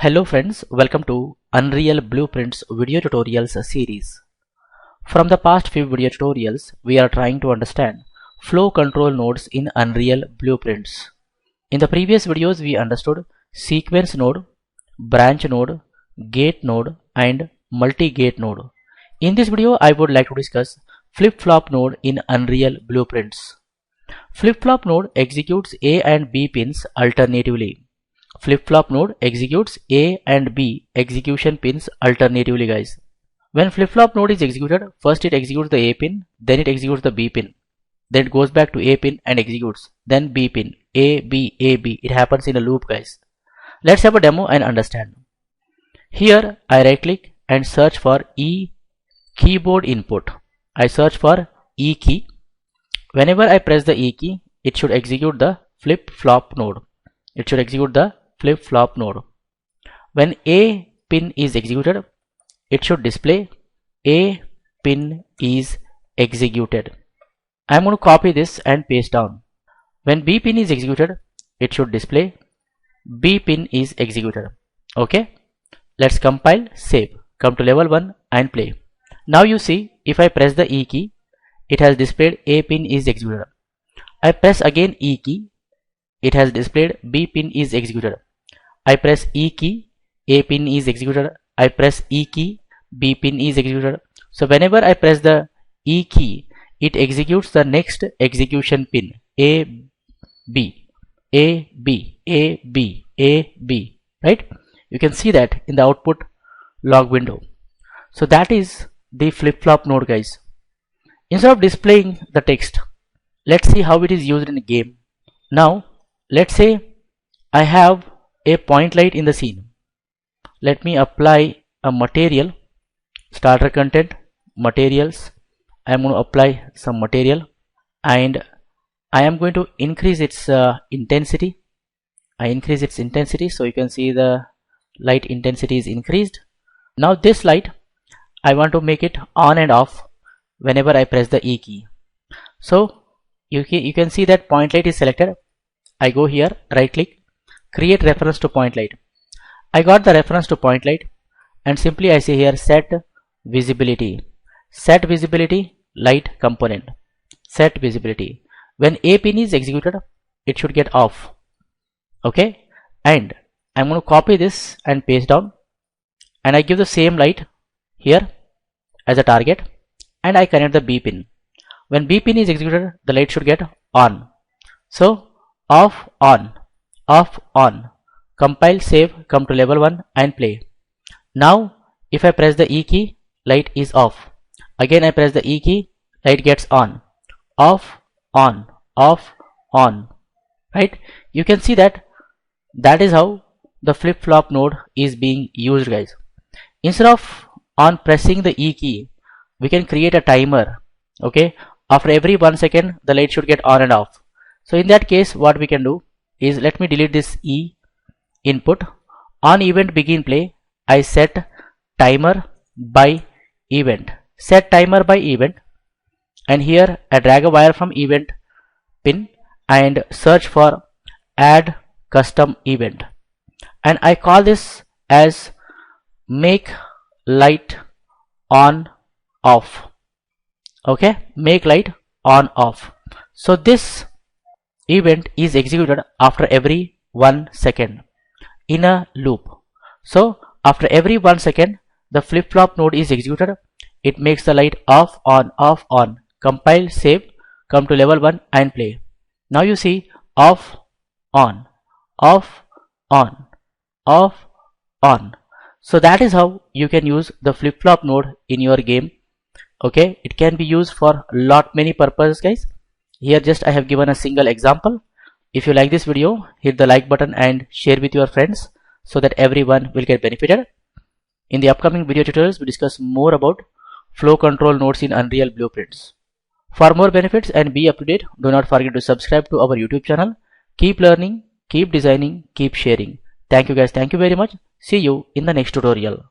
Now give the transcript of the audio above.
Hello friends, welcome to Unreal Blueprints video tutorials series. From the past few video tutorials, we are trying to understand flow control nodes in Unreal Blueprints. In the previous videos, we understood sequence node, branch node, gate node, and multi-gate node. In this video, I would like to discuss flip-flop node in Unreal Blueprints. Flip-flop node executes A and B pins alternatively. Flip-flop node executes A and B execution pins alternatively, guys. When flip-flop node is executed, first it executes the A pin, then it executes the B pin. Then it goes back to A pin and executes, then B pin, A, B, A, B. It happens in a loop, guys. Let's have a demo and understand. Here, I right click and search for E keyboard input. I search for E key. Whenever I press the E key, it should execute the flip-flop node. It should execute the flip-flop node. When A pin is executed, it should display A pin is executed. I'm going to copy this and paste down. When B pin is executed, it should display B pin is executed. Okay, let's compile, save, come to level 1 and play. Now you see, if I press the E key, it has displayed A pin is executed. I press again E key, it has displayed B pin is executed. I press E key, A pin is executed. I press E key, B pin is executed. So whenever I press the E key, it executes the next execution pin, A, B, A, B, A, B, A, B, right? You can see that in the output log window. So that is the flip-flop node, guys. Instead of displaying the text, let's see how it is used in a game. Now, let's say I have a point light in the scene. Let me apply a material, starter content, materials. I am going to apply some material and I am going to increase its intensity. I increase its intensity, so you can see the light intensity is increased. Now this light, I want to make it on and off whenever I press the E key. So you can see that point light is selected. I go here, right click, create reference to point light. I got the reference to point light and simply I say here set visibility. Set visibility light component. Set visibility. When A pin is executed, it should get off. Okay, and I'm going to copy this and paste down, and I give the same light here as a target and I connect the B pin. When B pin is executed, the light should get on. So off, on, off, on. Compile, save, come to level 1 and play. Now if I press the E key, light is off. Again I press the E key, light gets on. Off, on, off, on. Right? You can see that is how the flip-flop node is being used, guys. Instead of on pressing the E key, we can create a timer. Okay, after every 1 second the light should get on and off. So in that case, what we can do is, let me delete this E input. On event begin play, I set timer by event. Set timer by event, and here I drag a wire from event pin and search for add custom event, and I call this as make light on off. Okay, make light on off. So this event is executed after every 1 second in a loop. So after every 1 second, the flip-flop node is executed. It makes the light off, on, off, on. Compile, save, come to level 1 and play. Now you see off, on, off, on, off, on. So that is how you can use the flip-flop node in your game. Okay, it can be used for many purposes, guys. Here just I have given a single example. If you like this video, hit the like button and share with your friends so that everyone will get benefited. In the upcoming video tutorials, we discuss more about flow control nodes in Unreal Blueprints. For more benefits and be up to date, do not forget to subscribe to our YouTube channel. Keep learning, keep designing, keep sharing. Thank you, guys. Thank you very much. See you in the next tutorial.